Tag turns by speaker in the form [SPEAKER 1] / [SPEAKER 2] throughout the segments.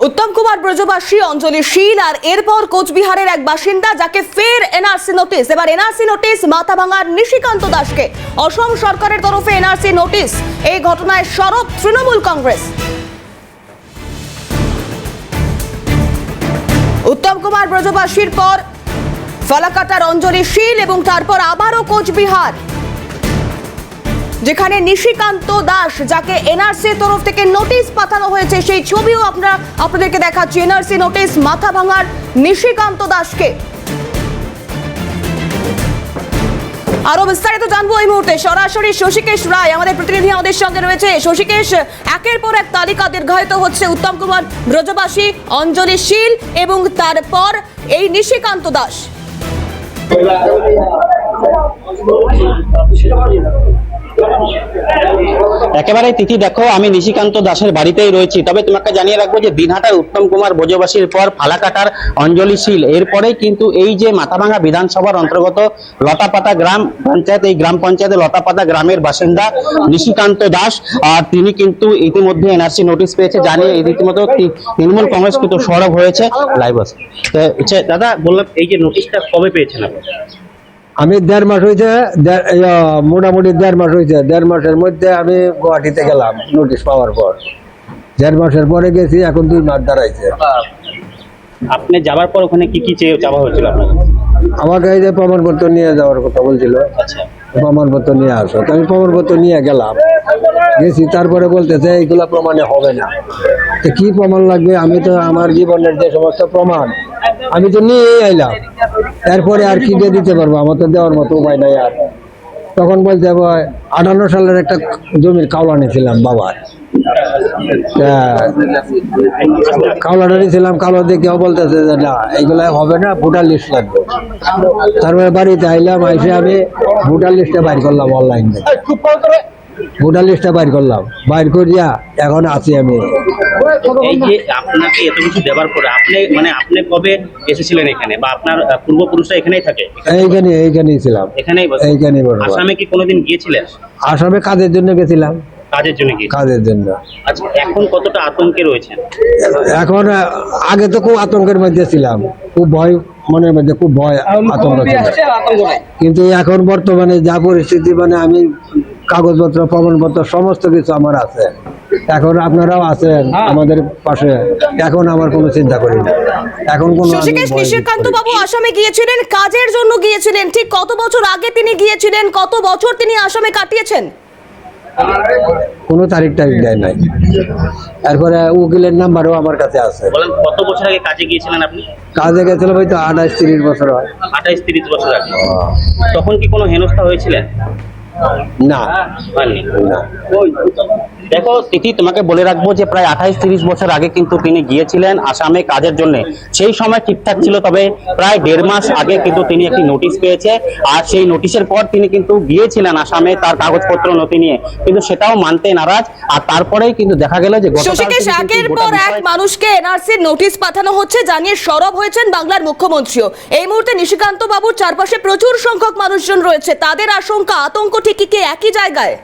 [SPEAKER 1] উত্তম কুমার ব্রজবাসী, অঞ্জলি শীল আর এরপর কোচবিহারের এক বাসিন্দা যাকে ফের এনআরসি নোটিশ। এবার এনআরসি নোটিশ মাথাভাঙার নিশিকান্ত দাসকে। অসম সরকারের তরফে এনআরসি নোটিশ। এই ঘটনায় সরব তৃণমূল কংগ্রেস। উত্তম কুমার ব্রজবাসীর পর ফালাকাটার অঞ্জলি শীল এবং তারপর আবারও কোচবিহার, যেখানে নিশিকান্ত দাস যাকে এনআরসি তরফ থেকে নোটিশ পাঠানো হয়েছে, সেই ছবিও আপনাদেরকে দেখাচ্ছি। এনআরসি নোটিশ মাথাভাঙার নিশিকান্ত দাসকে। আরো বিস্তারিত জানবো এই মুহূর্তে সরাসরি শশীকেশ রায় আমাদের প্রতিনিধি আমাদের সঙ্গে রয়েছে। শশীকেশ, একের পর এক তালিকা দীর্ঘায়িত হচ্ছে। উত্তম কুমার ব্রজবাসী, অঞ্জলি শীল এবং তারপর এই নিশিকান্ত দাস।
[SPEAKER 2] একেবারে তিথি, দেখো আমি নিশিকান্ত দাসের বাড়িতেই রয়েছি। তবে তোমাকে জানিয়ে রাখবো যে দিনহাটার উত্তম কুমার ব্রজবাসীর পর ফালাকাটার অঞ্জলি শীল, এরপরে কিন্তু এই যে মাথাভাঙা বিধানসভার অন্তর্গত লতাপাতা গ্রাম পঞ্চায়েত, এই গ্রাম পঞ্চায়েতের লতাপাতা গ্রামের বাসিন্দা নিশিকান্ত দাস, আর তিনি কিন্তু ইতিমধ্যে এনআরসি নোটিশ পেয়েছে। জানিয়ে রীতিমতো তৃণমূল কংগ্রেস কিন্তু সরব হয়েছে। লাইভ আছে দাদা, বললাম এই যে নোটিশটা কবে পেয়েছেন আপনি?
[SPEAKER 3] আমি 1.5 মাস হয়েছে, মোটামুটি 1.5 মাস হয়েছে। 1.5 মাসের মধ্যে আমি গুয়াহাটিতে গেলাম নোটিশ পাওয়ার পর। 1.5 মাসের পরে গেছি, এখন 2 মাস দাঁড়াইছে।
[SPEAKER 2] আপনি যাবার পর ওখানে কি কি চাওয়া হয়েছিল আপনার?
[SPEAKER 3] আমাকে এই যে প্রমাণপত্র নিয়ে যাওয়ার কথা বলছিল।
[SPEAKER 2] আচ্ছা,
[SPEAKER 3] প্রমাণপত্র নিয়ে আসো, তো আমি প্রমাণপত্র নিয়ে গেছি। তারপরে বলতেছে এইগুলা প্রমাণে হবে না। তো কি প্রমাণ লাগবে? আমি তো আমার জীবনের যে সমস্ত প্রমাণ আমি তো নিয়েই আইলাম, এরপরে আর কি দিয়ে দিতে পারবো? আমার তো দেওয়ার মতো উপায় নাই। আর তখন বলতে 58 সালের একটা জমির কাওলা নিয়েছিলাম বাবার, কাওলাটা নিয়েছিলাম। কাওলা দেখে বলতেছে যে না, এইগুলা হবে না, ভোটার লিস্ট লাগবে। তারপরে বাড়িতে আইলাম, আইসে আমি ভোটার লিস্টটা বাইর করলাম অনলাইন থেকে। ভোটার লিস্টটা বাইর করলাম, বাইর করিয়া এখন আছি আমি।
[SPEAKER 2] এই যে আপনাকে এত কিছু দেওয়ার পরে আপনি কবে এসেছিলেন এখানে, বা আপনার পূর্বপুরুষরা এখানেই থাকে?
[SPEAKER 3] এইখানেই ছিলাম, এইখানেই।
[SPEAKER 2] আসামে কি কোনোদিন গিয়েছিলেন?
[SPEAKER 3] আসামে কাজের জন্য গেছিলাম।
[SPEAKER 2] কাজের জন্য গিয়ে?
[SPEAKER 3] কাজের জন্য।
[SPEAKER 2] আচ্ছা, এখন কতটা আতঙ্কে রয়েছেন?
[SPEAKER 3] এখন আগে তো খুব আতঙ্কের মধ্যে ছিলাম, খুব ভয়, মনের মধ্যে খুব ভয়, আতঙ্ক ছিল। কিন্তু এখন বর্তমানে যা পরিস্থিতি, আমি কাগজপত্র, প্রমাণপত্র সমস্ত কিছু আমার আছে। এখন আপনারাও আছেন আমাদের পাশে, এখন আমার কোনো চিন্তা করি না। এখন কোনো
[SPEAKER 1] শশীকেশ, নিশিকান্ত বাবু আসামে গিয়েছিলেন, কাজের জন্য গিয়েছিলেন। ঠিক কত বছর আগে তিনি গিয়েছিলেন? কত বছর তিনি আসামে কাটিয়েছেন?
[SPEAKER 3] কোনো তারিখ দেয় নাই। এরপরে উকিলের নাম্বারও আমার কাছে আছে।
[SPEAKER 2] বলেন, কত বছর আগে কাজে গিয়েছিলেন আপনি?
[SPEAKER 3] কাজে গেছিলাম হয়তো 28-30 বছর হয়।
[SPEAKER 2] 28-30 বছর আগে। তখন কি কোনো হেনস্থা হয়েছিলেন?
[SPEAKER 3] না,
[SPEAKER 2] হয়নি। দেখো তিথি, তোমাকে বলে রাখবো যে প্রায় 28-30 বছর আগে কিন্তু তিনি গিয়েছিলেন আসামে কাজের জন্য। সেই সময় ঠিকঠাক ছিল, তবে প্রায় 1.5 মাস আগে কিন্তু তিনি একটি নোটিশ পেয়েছে। আর সেই নোটিশের পর তিনি কিন্তু গিয়েছিলেন আসামে তার কাগজপত্র নথি নিয়ে, কিন্তু সেটাও মানতে নারাজ। আর তারপরেই কিন্তু দেখা গেল যে
[SPEAKER 1] শশীকেশ, একের পর এক মানুষকে এনআরসি নোটিশ পাঠানো হচ্ছে জানিয়ে সরব হয়েছেন বাংলার মুখ্যমন্ত্রীও। এই মুহূর্তে নিশিকান্ত বাবুর চারপাশে প্রচুর সংখ্যক মানুষজন রয়েছে। তাদের আশঙ্কা, আতঙ্ক ঠিকই কি একই জায়গায়?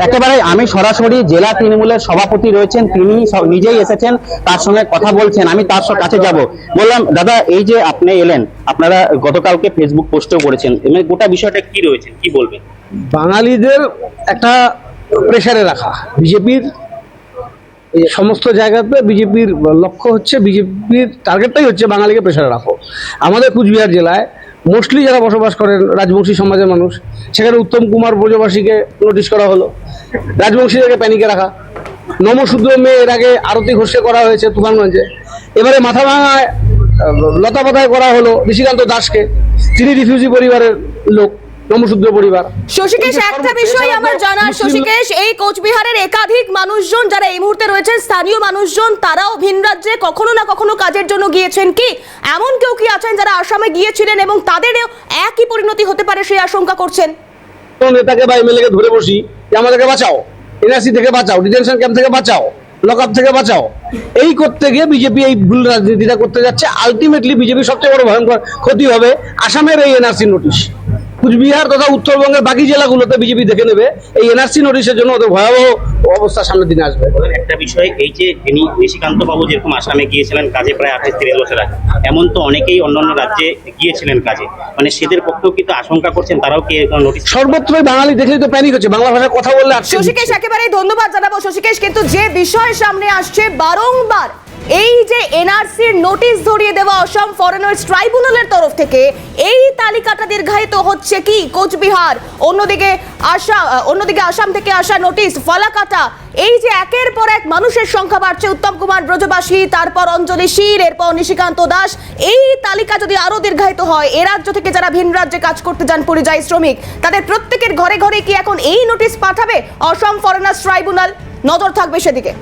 [SPEAKER 2] একেবারে আমি সরাসরি জেলা তৃণমূলের সভাপতি রয়েছেন, তিনি নিজেই এসেছেন, তার সঙ্গে কথা বলছেন। আমি তার কাছে যাব। বললাম, দাদা এই যে আপনি এলেন, আপনারা গতকালকে ফেসবুক পোস্টও করেছেন, গোটা বিষয়টা কি রয়েছে, কি বলবেন?
[SPEAKER 4] বাঙালিদের একটা প্রেসারে রাখা, বিজেপির সমস্ত জায়গাতে বিজেপির লক্ষ্য হচ্ছে, বিজেপির টার্গেটটাই হচ্ছে বাঙালিকে প্রেসারে রাখো। আমাদের কুচবিহার জেলায় মোস্টলি যারা বসবাস করেন রাজবংশী সমাজের মানুষ, সেখানে উত্তম কুমার ব্রজবাসীকে নোটিশ করা হলো, রাজবংশীদেরকে প্যানিকে রাখা। নমশূদ্র মেয়ে এর আগে আরতি ঘোষকে করা হয়েছে তুফানগঞ্জে। এবারে মাথাভাঙায় লতাপাতায় করা হলো নিশিকান্ত দাসকে। তিনি রিফিউজি পরিবারের লোক, নমশূদ্র পরিবার।
[SPEAKER 1] শশীকেশ, একটা বিষয় আমার জানার, শশীকেশ, এই কোচবিহারের একাধিক মানুষজন যারা এই মুহূর্তে রয়েছেন, স্থানীয় মানুষজন, তারাও ভিন রাজ্যে কখনো না কখনো কাজের জন্য গিয়েছেন। কি এমন কেউ কি আছেন যারা আসামে গিয়েছিলেন এবং তাদেরও একই পরিণতি হতে পারে সেই আশঙ্কা করছেন?
[SPEAKER 4] নেতাকে বা এমএলএকে ধরে বসি যে আমাদেরকে বাঁচাও, এনআরসি থেকে বাঁচাও, ডিটেনশন ক্যাম্প থেকে বাঁচাও, লকআপ থেকে বাঁচাও, এই করতে গিয়ে বিজেপি এই ভুল রাজনীতিটা করতে যাচ্ছে। আলটিমেটলি বিজেপির সবচেয়ে বড় ভয়ঙ্কর ক্ষতি হবে আসামের এই এনআরসি নোটিশ। কুচবিহার তথা উত্তরবঙ্গের বাকি জেলাগুলোতে বিজেপি দেখে নেবে এই এনআরসি নোটিশের জন্য ওদের ভয়াবহ অবস্থা সামনের দিনে আসবে।
[SPEAKER 2] বলেন একটা বিষয়, এই যে তিনি নিশিকান্ত বাবু যেরকম আসামে গিয়েছিলেন কাজে প্রায় 28-30 বছর আগে, এমন তো অনেকেই অন্যান্য রাজ্যে গিয়েছিলেন কাজে, মানে সেদের পক্ষেও কিন্তু আশঙ্কা করছেন তারাও কি নোটিশ?
[SPEAKER 4] সর্বত্রই বাঙালি দেখলেই তো প্যানিক হচ্ছে, বাংলা ভাষায় কথা বললে আটকে
[SPEAKER 1] শশীকেশ একেবারেই ধন্যবাদ জানাবো শশীকেশ, কিন্তু যে বিষয় সামনে আসছে বারংবার এই যে এনআরসির নোটিশ ধরিয়ে দেওয়া অসম ফরেনার্স ট্রাইব্যুনালের তরফ থেকে, এই তালিকাটা দীর্ঘায়িত হচ্ছে কি কোচবিহার, অন্যদিকে আসাম থেকে আসা নোটিশ ফালাকাটা, এই যে একের পর এক মানুষের সংখ্যা বাড়ছে, উত্তম কুমার ব্রজবাসী, তারপর অঞ্জলি শীল, এরপর নিশিকান্ত দাস, এই তালিকা যদি আরো দীর্ঘায়িত হয়, এ রাজ্য থেকে যারা ভিন রাজ্যে কাজ করতে যান পরিযায়ী শ্রমিক, তাদের প্রত্যেকের ঘরে ঘরে কি এখন এই নোটিশ পাঠাবে অসম ফরেনার্স ট্রাইব্যুনাল? নজর থাকবে সেদিকে।